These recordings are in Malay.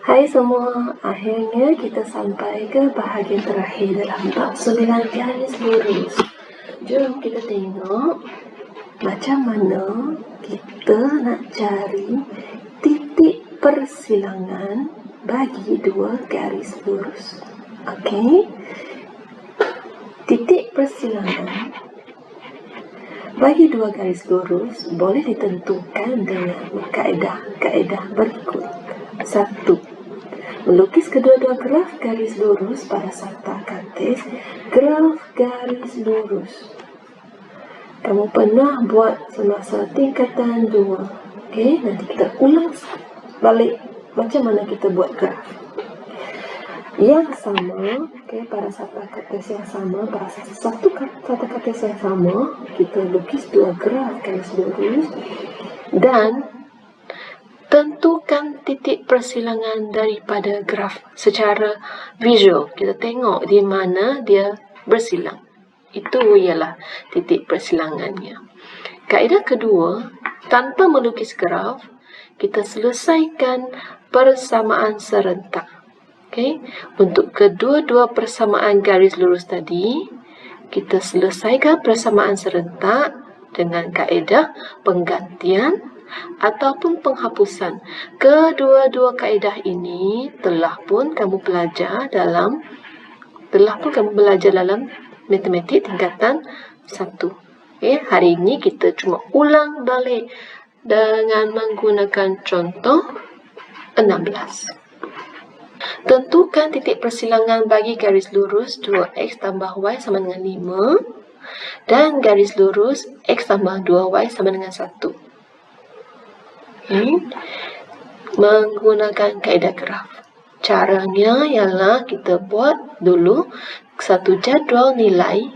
Hai semua, akhirnya kita sampai ke bahagian terakhir dalam bab 9 garis lurus. Jom kita tengok macam mana kita nak cari titik persilangan bagi dua garis lurus. Okey? Titik persilangan bagi dua garis lurus boleh ditentukan dengan kaedah berikut. 1. Melukis kedua-dua graf garis lurus pada sarta kartez graf garis lurus. Kamu pernah buat semasa tingkatan 2. Okey, nanti kita ulang balik macam mana kita buat graf. Yang sama, okey, pada sarta kartez yang sama, pada satu sarta kartez yang sama, kita lukis dua graf garis lurus dan tentukan titik persilangan daripada graf secara visual. Kita tengok di mana dia bersilang. Itu ialah titik persilangannya. Kaedah kedua, tanpa melukis graf, kita selesaikan persamaan serentak. Okay? Untuk kedua-dua persamaan garis lurus tadi, kita selesaikan persamaan serentak dengan kaedah penggantian ataupun penghapusan. Kedua-dua kaedah ini telah pun kamu belajar dalam matematik tingkatan 1. Okay, hari ini kita cuma ulang balik dengan menggunakan contoh 16. Tentukan titik persilangan bagi garis lurus 2x tambah y sama dengan 5 dan garis lurus x tambah 2y sama dengan 1. Menggunakan kaedah graf. Caranya ialah kita buat dulu satu jadual nilai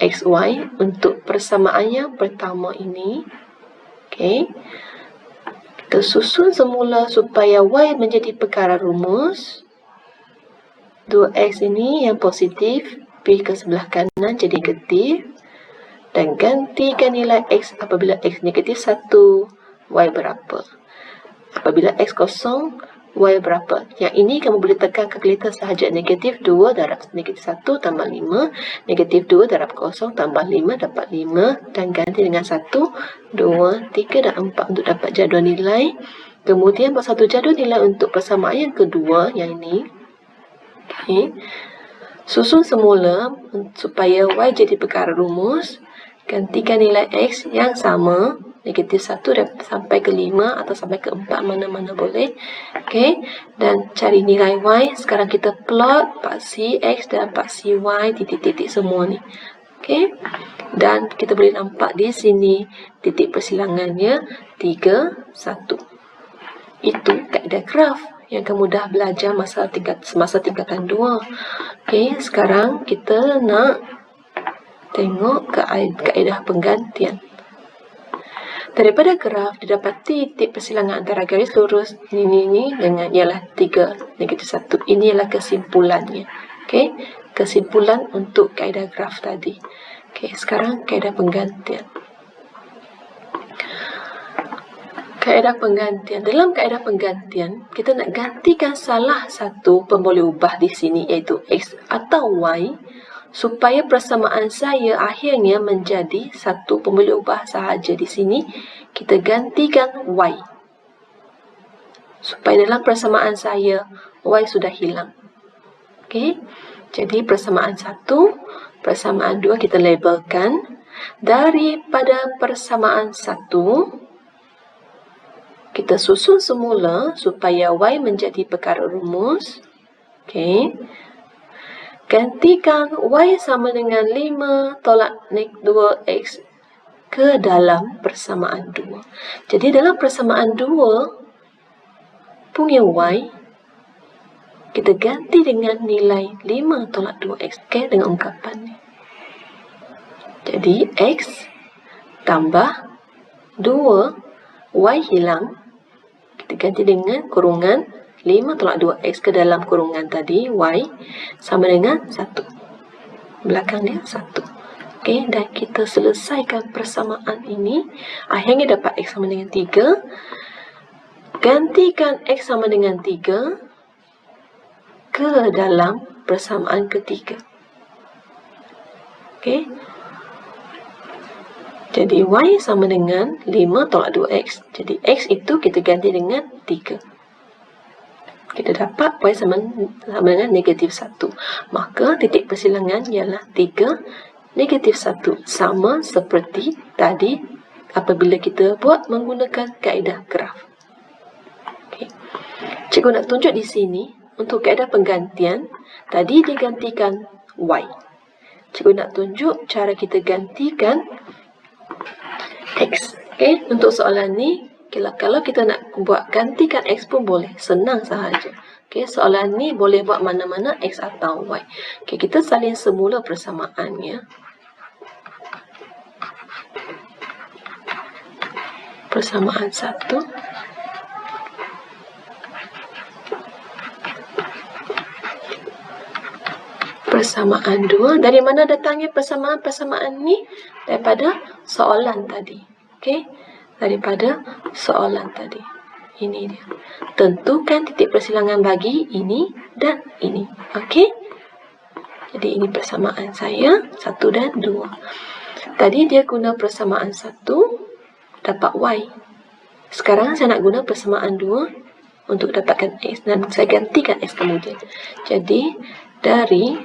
XY untuk persamaan yang pertama ini. Okay. Kita susun semula supaya Y menjadi perkara rumus. 2X ini yang positif, pergi ke sebelah kanan jadi negatif. Dan gantikan nilai X apabila X negatif 1. Y berapa? Apabila X kosong, Y berapa? Yang ini kamu boleh tekan kalkulator sahaja. Negatif 2 darab negatif 1 tambah 5. Negatif 2 darab kosong tambah 5 dapat 5. Dan ganti dengan 1, 2, 3 dan 4 untuk dapat jadual nilai. Kemudian buat satu jadual nilai untuk persamaan yang kedua, yang ini. Okay. Susun semula supaya Y jadi perkara rumus. Gantikan nilai X yang sama. Negatif 1 sampai ke 5 atau sampai ke 4, mana-mana boleh. Okay. Dan cari nilai Y. Sekarang kita plot paksi X dan paksi Y, titik-titik semua ni. Okay. Dan kita boleh nampak di sini titik persilangannya 3, 1. Itu kaedah graf yang kamu dah belajar semasa tingkatan 2. Okay. Sekarang kita nak tengok kaedah penggantian. Daripada graf didapati titik persilangan antara garis lurus ini dengan ialah 3, negatif 1. Ini ialah kesimpulannya. Okey, kesimpulan untuk kaedah graf tadi. Okey, sekarang kaedah penggantian. Kaedah penggantian. Dalam kaedah penggantian, kita nak gantikan salah satu pemboleh ubah di sini iaitu X atau Y supaya persamaan saya akhirnya menjadi satu pemboleh ubah sahaja di sini, kita gantikan Y. Supaya dalam persamaan saya, Y sudah hilang. Okey. Jadi persamaan 1, persamaan 2 kita labelkan. Daripada persamaan 1, kita susun semula supaya Y menjadi perkara rumus. Okey. Gantikan Y sama dengan 5 tolak 2X ke dalam persamaan 2. Jadi dalam persamaan 2 punya Y, kita ganti dengan nilai 5 tolak 2X. Okay, dengan ungkapan ni. Jadi X tambah 2, Y hilang. Kita ganti dengan kurungan 5 tolak 2X ke dalam kurungan tadi, Y, sama dengan 1. Belakang dia 1. Okey, dan kita selesaikan persamaan ini. Akhirnya dapat X sama dengan 3. gantikan X sama dengan 3 ke dalam persamaan ketiga. Okey. Jadi Y sama dengan 5 tolak 2X. Jadi X itu kita ganti dengan 3. Kita dapat Y sama dengan negatif 1. Maka titik persilangan ialah 3, negatif 1. Sama seperti tadi apabila kita buat menggunakan kaedah graf. Okay. Cikgu nak tunjuk di sini untuk kaedah penggantian. Tadi digantikan Y. Cikgu nak tunjuk cara kita gantikan X. Okay. Untuk soalan ni, kalau kita nak buat gantikan X pun boleh. Senang sahaja. Okay. Soalan ni boleh buat mana-mana X atau Y. Okay. Kita salin semula persamaannya. Persamaan 1. Persamaan 2. Dari mana datangnya persamaan ni? Daripada soalan tadi. Okey? Daripada soalan tadi. Ini dia. Tentukan titik persilangan bagi ini dan ini. Okey? Jadi ini persamaan saya 1 dan 2. Tadi dia guna persamaan 1 dapat Y. Sekarang saya nak guna persamaan 2 untuk dapatkan X dan saya gantikan X kemudian. Jadi dari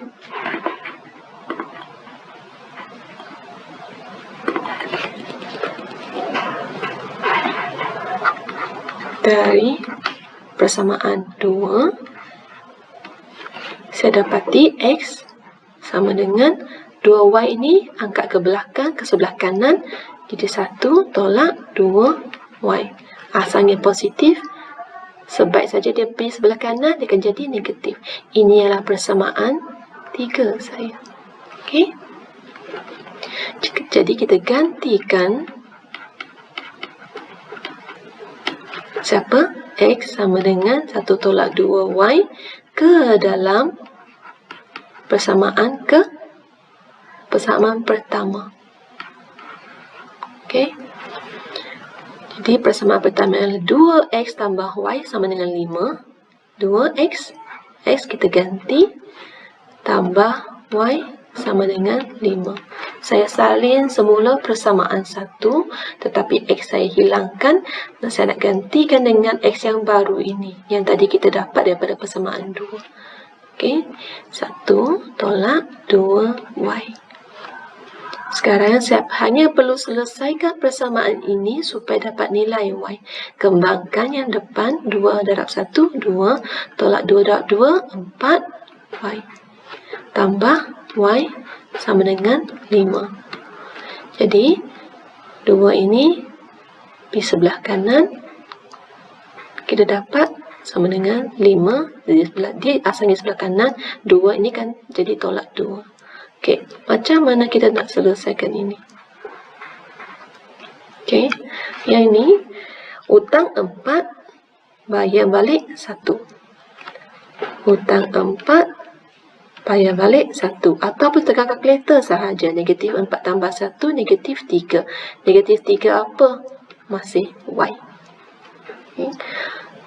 persamaan 2 saya dapati X sama dengan 2Y ini angkat ke belakang, ke sebelah kanan. Jadi 1 tolak 2Y. Asalnya positif. Sebaik saja dia pergi sebelah kanan, dia akan jadi negatif. Ini adalah persamaan 3 saya. Okey. Jadi kita gantikan siapa? X sama dengan 1 tolak 2Y ke dalam persamaan pertama. Okey. Jadi persamaan pertama adalah 2X tambah Y sama dengan 5. 2X, X kita ganti, tambah Y sama dengan 5. Saya salin semula persamaan 1, tetapi X saya hilangkan dan saya nak gantikan dengan X yang baru ini, yang tadi kita dapat daripada persamaan 2. Okey, 1 tolak 2Y. Sekarang saya hanya perlu selesaikan persamaan ini supaya dapat nilai Y. Kembangkan yang depan, 2 darab 1, 2, tolak 2 darab 2, 4Y. Tambah Y sama dengan 5. Jadi, 2 ini di sebelah kanan, kita dapat sama dengan 5. Dia asalnya sebelah kanan, 2 ini kan jadi tolak 2. Okey, macam mana kita nak selesaikan ini? Okey, yang ini hutang 4 bayar balik 1. Hutang 4 bayar balik 1. Ataupun tekan kalkulator sahaja. Negatif 4 tambah 1, negatif 3. Negatif 3 apa? Masih Y. Okay.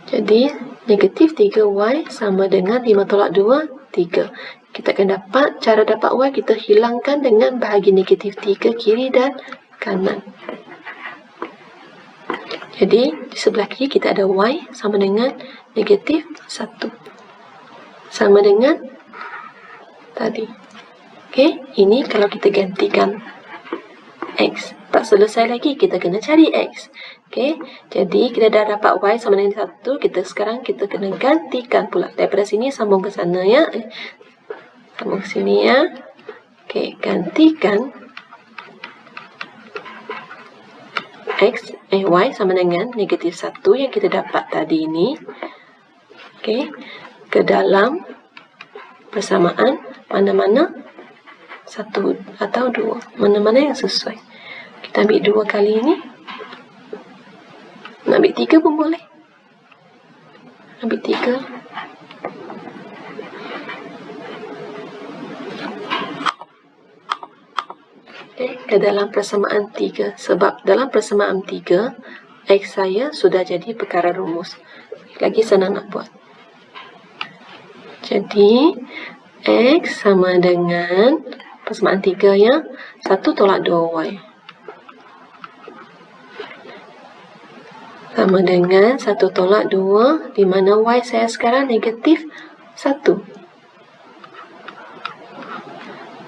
Jadi, negatif 3Y sama dengan 5 tolak 2, 3. Kita akan dapat, cara dapat Y kita hilangkan dengan bahagi negatif 3 kiri dan kanan. Jadi, di sebelah kiri kita ada Y sama dengan negatif 1. Sama dengan tadi. Okey, ini kalau kita gantikan X. Tak selesai lagi, kita kena cari X. Okey, jadi kita dah dapat Y sama dengan 1. Sekarang kita kena gantikan pula. Daripada sini sambung ke sana ya. Sambung ke sini ya. Okey, gantikan Y sama dengan negatif 1 yang kita dapat tadi ini. Okey, ke dalam persamaan mana-mana 1 atau 2. Mana-mana yang sesuai. Kita ambil 2 kali ini. Nak ambil 3 pun boleh. Ambil 3. Okay, ke dalam persamaan 3. Sebab dalam persamaan 3, X saya sudah jadi perkara rumus. Lagi senang nak buat. Jadi, X sama dengan persamaan 3 ya, 1 tolak 2Y. Sama dengan 1 tolak 2, di mana Y saya sekarang negatif 1.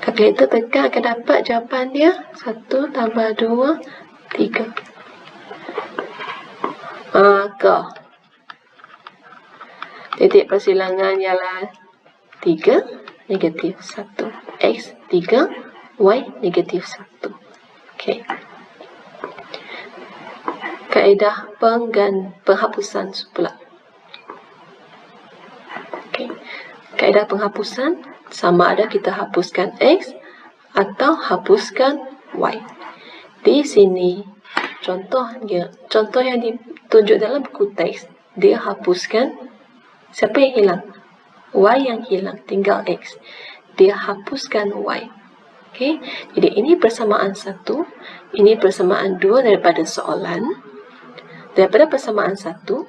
Kalkulator tekan akan dapat jawapan dia 1 tambah 2, 3. Maka titik persilangan ialah 3, negatif 1. X 3, Y negatif 1. Okey. Kaedah penghapusan pula. Okey. Kaedah penghapusan sama ada kita hapuskan X atau hapuskan Y. Di sini contoh yang ditunjuk dalam buku teks, dia hapuskan siapa yang hilang? Y yang hilang, tinggal X. Dia hapuskan Y. Okey. Jadi ini persamaan 1, ini persamaan 2 daripada soalan. Daripada persamaan 1,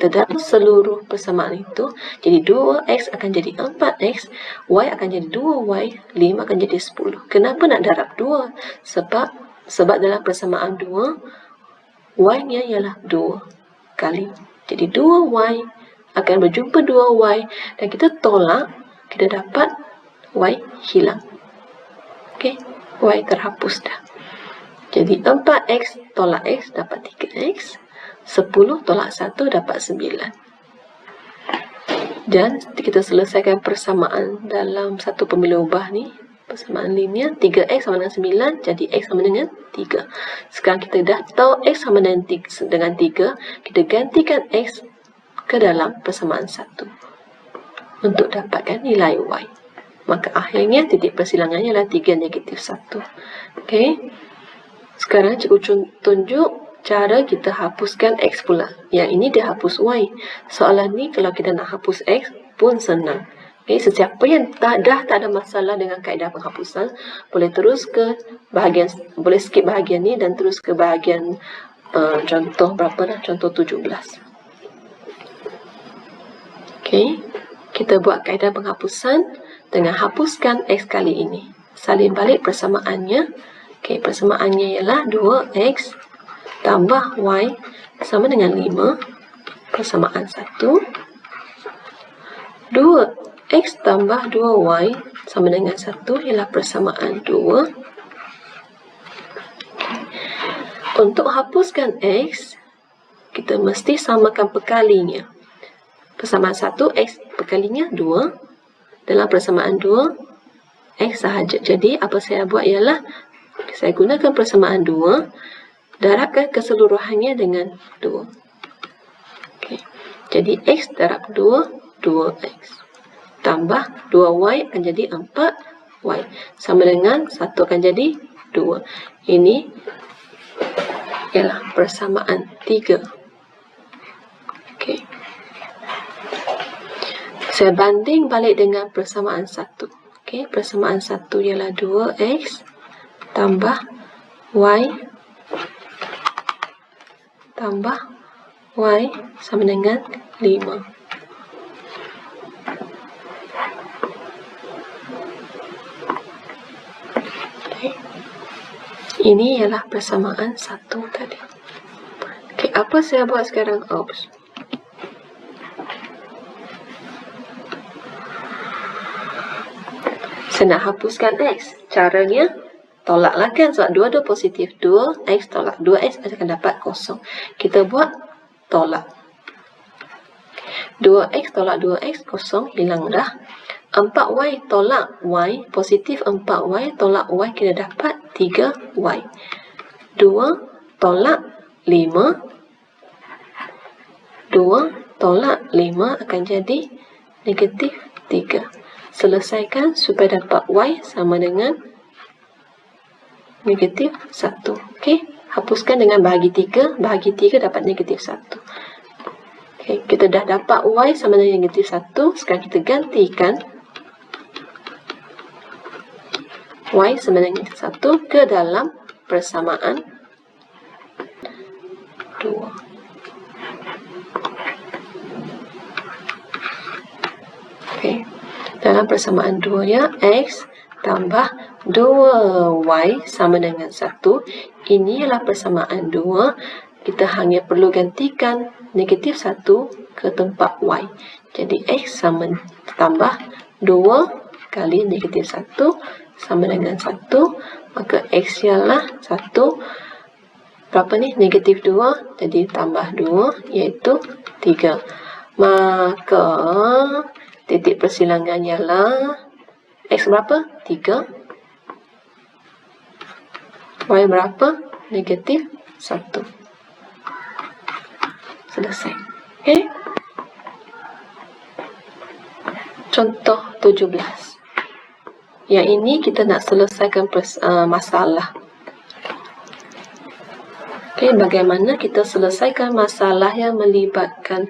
dalam seluruh persamaan itu, jadi 2X akan jadi 4X, Y akan jadi 2Y, 5 akan jadi 10. Kenapa nak darab 2? Sebab dalam persamaan 2, Y-nya ialah 2 kali. Jadi 2Y akan berjumpa 2Y, dan kita tolak, kita dapat Y hilang. Okey, Y terhapus dah. Jadi 4X tolak X dapat 3X. 10 tolak 1 dapat 9. Dan kita selesaikan persamaan dalam satu pemilih ubah ni, persamaan linear. 3X sama dengan 9, jadi X sama dengan 3. Sekarang kita dah tahu X sama dengan 3, kita gantikan X ke dalam persamaan 1 untuk dapatkan nilai Y. Maka akhirnya titik persilangannya adalah 3 negatif 1. Okey. Sekarang cikgu tunjuk cara kita hapuskan X pula. Yang ini dia hapus Y. Soalan ni kalau kita nak hapus X pun senang. Okay, sesiapa yang tak ada masalah dengan kaedah penghapusan, boleh terus ke bahagian, boleh skip bahagian ni dan terus ke bahagian contoh berapa dah? Contoh 17. Okay, kita buat kaedah penghapusan dengan hapuskan X kali ini. Salin balik persamaannya. Okay, persamaannya ialah 2X tambah Y sama dengan 5, persamaan 1. 2X tambah 2Y sama dengan 1 ialah persamaan 2. Untuk hapuskan X, kita mesti samakan perkalinya. Persamaan 1, X perkalinya 2. Dalam persamaan 2, X sahaja. Jadi, apa saya buat ialah, saya gunakan persamaan 2, darabkan keseluruhannya dengan 2. Okay. Jadi X darab 2, 2X. Tambah 2Y akan jadi 4Y. Sama dengan 1 akan jadi 2. Ini ialah persamaan 3. Okay. Saya banding balik dengan persamaan 1. Okay. Persamaan 1 ialah 2X tambah Y tambah Y sama dengan 5. Okay. Ini ialah persamaan 1 tadi. Okay, apa saya buat sekarang? Oops. Saya nak hapuskan X. Caranya, tolaklah kan, sebab 2 positif. 2X tolak 2X akan dapat kosong. Kita buat tolak. 2X tolak 2X, kosong, hilang dah. 4Y tolak Y, positif 4Y tolak Y, kita dapat 3Y. 2 tolak 5. 2 tolak 5 akan jadi negatif 3. Selesaikan supaya dapat Y sama dengan negatif 1. Okey, hapuskan dengan bahagi 3. Bahagi 3 dapat negatif 1. Okey, kita dah dapat Y sama dengan negatif 1. Sekarang kita gantikan Y sama dengan negatif 1 ke dalam persamaan Dalam persamaan 2 ya, X tambah 2Y sama dengan 1. Ini ialah persamaan 2. Kita hanya perlu gantikan negatif 1 ke tempat Y. Jadi X sama tambah 2 kali negatif 1 sama dengan 1. Maka X ialah 1. Berapa ni? Negatif 2. Jadi tambah 2 iaitu 3. Maka titik persilangan ialah X berapa? 3. Y berapa? Negatif 1. Selesai. Okey. Contoh 17. Yang ini kita nak selesaikan masalah. Okey, bagaimana kita selesaikan masalah yang melibatkan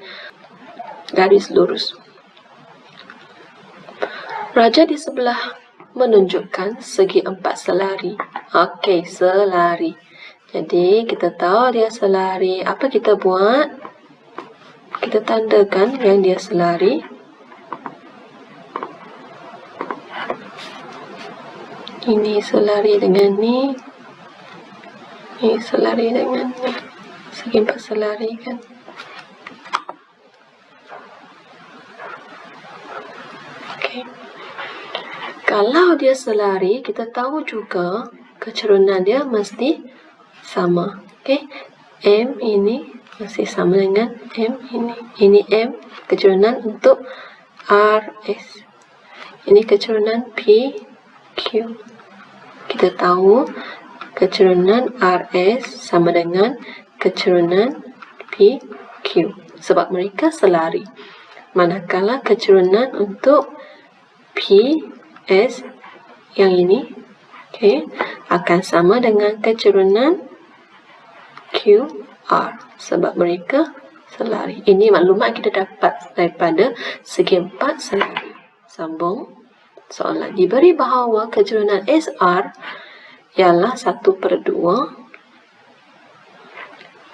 garis lurus. Raja di sebelah menunjukkan segi 4 selari. Okey, selari. Jadi, kita tahu dia selari. Apa kita buat? Kita tandakan yang dia selari. Ini selari dengan ni. Ini selari dengan ni. Segi 4 selari kan. Okey. Kalau dia selari, kita tahu juga kecerunan dia mesti sama. Okey. M ini masih sama dengan M ini. Ini M, kecerunan untuk RS. Ini kecerunan PQ. Kita tahu kecerunan RS sama dengan kecerunan PQ sebab mereka selari. Manakala kecerunan untuk PS yang ini, okay, akan sama dengan kecerunan QR sebab mereka selari. Ini maklumat kita dapat daripada segi 4 selari. Sambung soalan. Diberi bahawa kecerunan SR ialah 1/2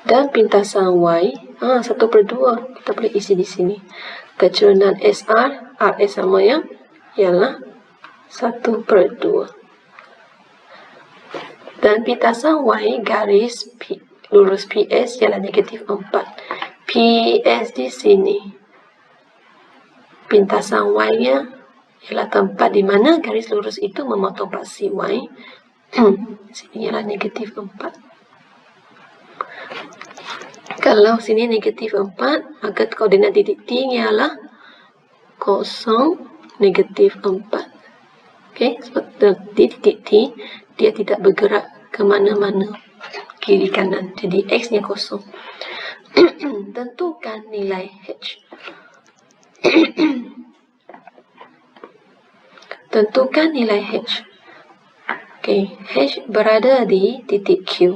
dan pintasan Y 1/2. Kita boleh isi di sini. Kecerunan SR, RS sama yang ialah 1/2. Dan pintasan Y garis lurus PS ialah negatif 4. PS di sini. Pintasan Y-nya ialah tempat di mana garis lurus itu memotong paksi Y. Sini ialah negatif 4. Kalau sini negatif 4, maka koordinat titik T ialah 0, negatif 4. Okey, sebab di titik T, dia tidak bergerak ke mana-mana, kiri kanan. Jadi X-nya 0. Tentukan nilai H. Tentukan nilai H. Okey, H berada di titik Q.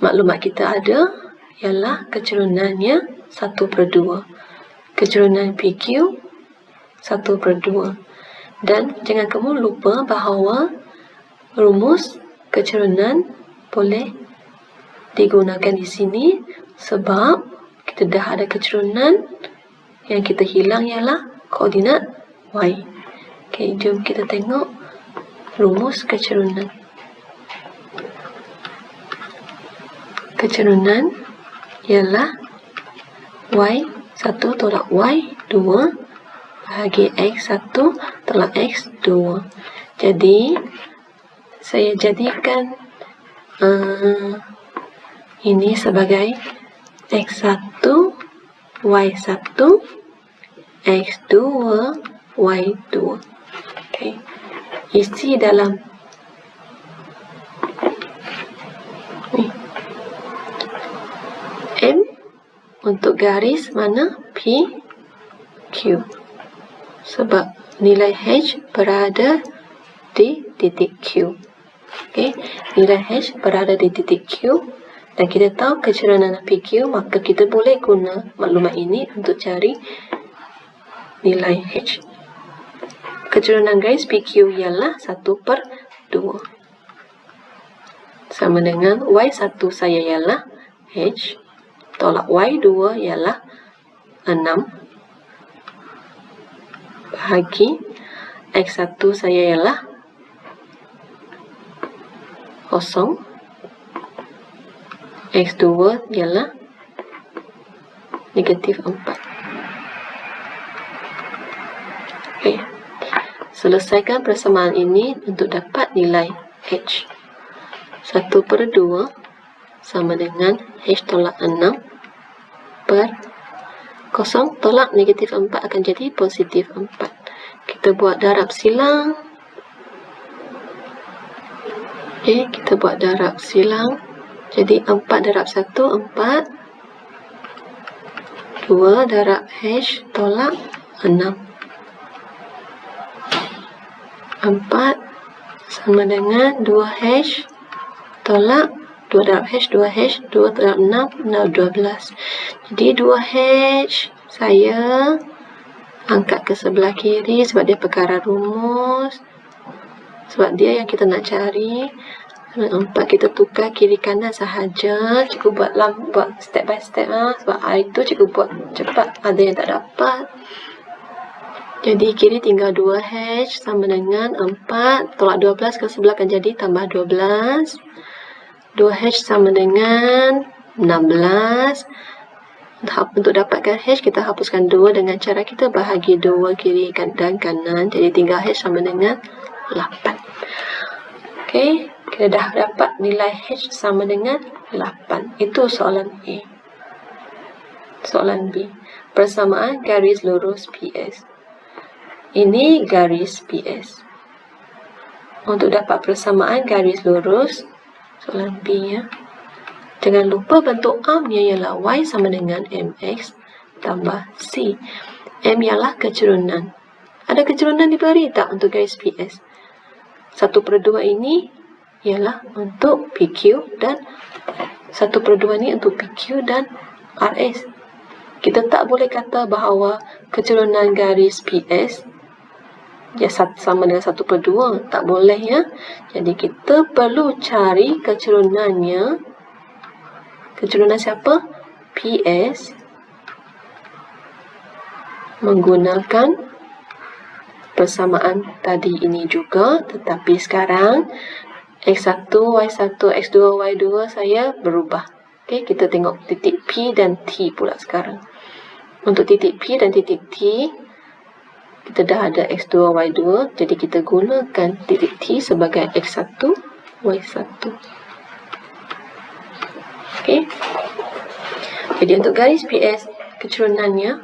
Maklumat kita ada ialah kecerunannya 1/2. Kecerunan PQ 1/2. Dan jangan kamu lupa bahawa rumus kecerunan boleh digunakan di sini sebab kita dah ada kecerunan, yang kita hilang ialah koordinat Y. Okey, jom kita tengok rumus kecerunan. Kecerunan ialah Y1 tolak Y2 bahagi X1 tolak X2. Jadi, saya jadikan ini sebagai X1, Y1, X2, Y2. Okay. Isi dalam ni. M untuk garis mana? P, Q. Sebab nilai H berada di titik Q. Okay. Nilai H berada di titik Q. Dan kita tahu kecerunan PQ, maka kita boleh guna maklumat ini untuk cari nilai H. Kecerunan garis PQ ialah 1/2. Sama dengan Y1 saya ialah H, tolak Y2 ialah 6. bahagi X1 saya ialah 0, X2 ialah negatif 4. Okey. Selesaikan persamaan ini untuk dapat nilai H. 1/2 sama dengan H tolak 6 per 0 tolak negatif 4 akan jadi positif 4. Kita buat darab silang. Okey, kita buat darab silang. Jadi 4 darab 1, 4. 2 darab H tolak 6. 4 sama dengan 2H tolak 2 darab H, 2H, 2 darab 6, 12. Jadi 2H saya angkat ke sebelah kiri sebab dia perkara rumus. Sebab dia yang kita nak cari. 4 kita tukar kiri kanan sahaja. Cikgu buat step by step. Sebab hari tu cikgu buat cepat. Ada yang tak dapat. Jadi kiri tinggal 2H sama dengan 4. Tolak 12 ke sebelah akan jadi tambah 12. 2H sama dengan 16. Untuk dapatkan H, kita hapuskan 2 dengan cara kita bahagi 2 kiri dan kanan. Jadi tinggal H sama dengan 8. Okey, kita dah dapat nilai H sama dengan 8. Itu soalan A. Soalan B. Persamaan garis lurus PS. Ini garis PS. Untuk dapat persamaan garis lurus, soalan B ya. Jangan lupa bentuk armnya ialah Y sama dengan MX tambah C. M ialah kecerunan. Ada kecerunan diberi tak untuk garis PS? 1/2 ini ialah untuk PQ dan 1/2 ini untuk PQ dan RS. Kita tak boleh kata bahawa kecerunan garis PS dia sama dengan 1/2. Tak boleh ya. Jadi kita perlu cari kecerunannya. Kecerunan siapa? PS. Menggunakan persamaan tadi ini juga. Tetapi sekarang X1, Y1, X2, Y2 saya berubah. Okey, kita tengok titik P dan T pula sekarang. Untuk titik P dan titik T, kita dah ada X2, Y2. Jadi kita gunakan titik T sebagai X1, Y1. Okey. Jadi untuk garis PS, kecerunannya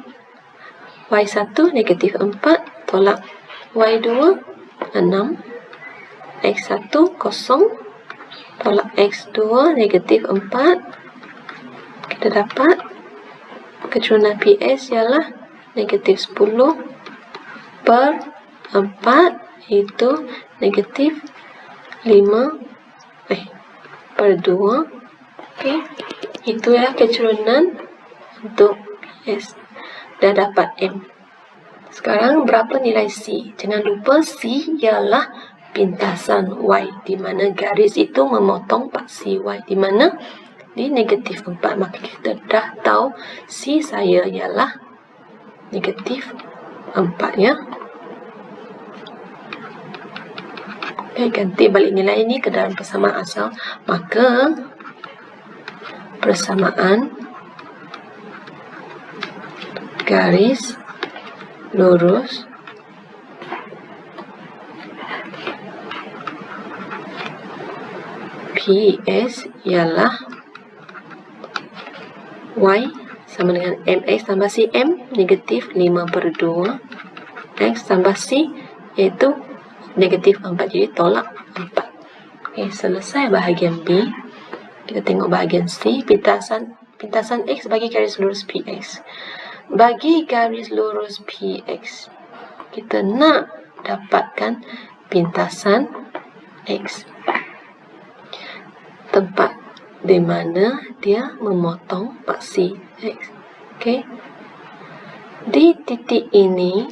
Y1 negatif 4 tolak Y2 6. X1 0 tolak X2 negatif 4. Kita dapat kecerunan PS ialah negatif 10 per 4 iaitu negatif 5 per 2. Okey, itu ya kecerunan untuk PS. Dah dapat M. Sekarang berapa nilai C? Jangan lupa C ialah pintasan Y, di mana garis itu memotong paksi Y, di mana di negatif 4. Maka kita dah tahu C saya ialah negatif 4 ya. Okay, ganti balik nilai ini ke dalam persamaan asal. Maka persamaan garis lurus PS ialah Y sama dengan MX tambah CM negatif 5/2 X tambah C iaitu negatif 4. Jadi tolak 4. Okay, selesai bahagian B. Kita tengok bahagian C. Pintasan X bagi garis lurus PX. Bagi garis lurus PX, kita nak dapatkan pintasan X. Tempat di mana dia memotong paksi X. Okay. Di titik ini,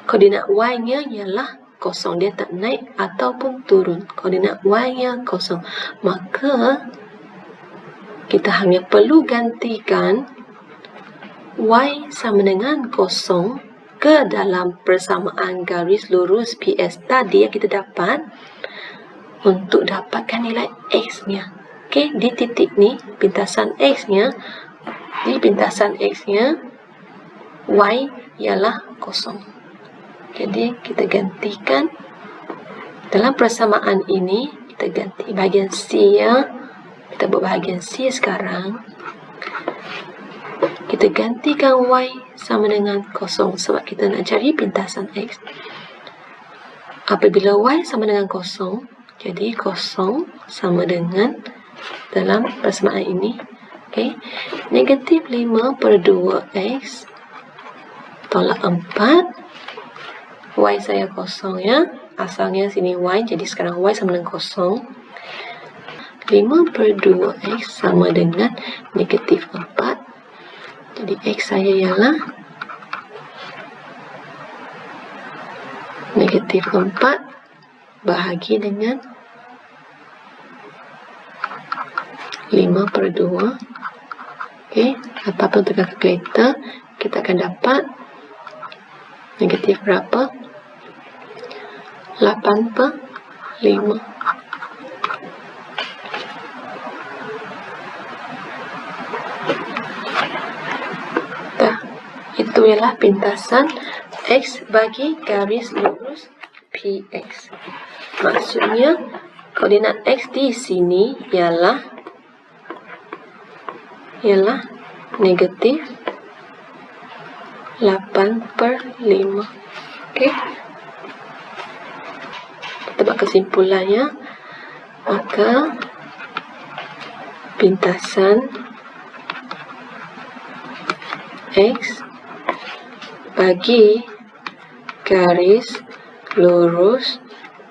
koordinat Y-nya ialah 0. Dia tak naik ataupun turun. Koordinat Y-nya 0. Maka, kita hanya perlu gantikan Y sama dengan 0 Maka dalam persamaan garis lurus PS tadi yang kita dapat, untuk dapatkan nilai X-nya, okey, di titik ni, pintasan X-nya, di pintasan X-nya, Y ialah kosong. Jadi, kita gantikan dalam persamaan ini, kita ganti bahagian C ya. Kita buat bahagian C sekarang. Kita gantikan Y sama dengan kosong sebab kita nak cari pintasan X. Apabila Y sama dengan kosong, jadi kosong sama dengan dalam persamaan ini, okay, negatif 5/2X tolak 4. Y saya kosong ya. Asalnya sini Y, jadi sekarang Y sama dengan kosong. 5/2X sama dengan negatif 4. Jadi X saya ialah negatif 4 bahagi dengan 5/2. Okey, ataupun tekan kalkulator, kita akan dapat negatif berapa? 8/5. Itu ialah pintasan X bagi garis lurus PX. Maksudnya, koordinat X di sini ialah negatif 8/5. Okey. Kita buat kesimpulannya. Maka pintasan X bagi garis lurus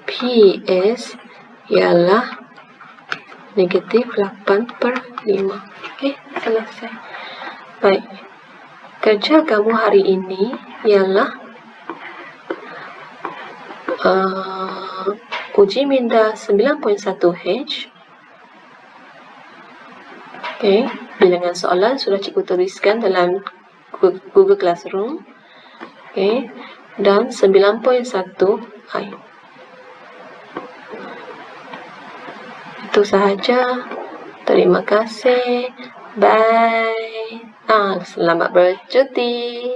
PS ialah negatif 8/5. Okey, selesai. Baik. Kerja kamu hari ini ialah uji minda 9.1H. Okey, bilangan soalan sudah cikgu tuliskan dalam Google Classroom. Okey, dan 9.1I. Itu sahaja. Terima kasih. Bye. Selamat bercuti.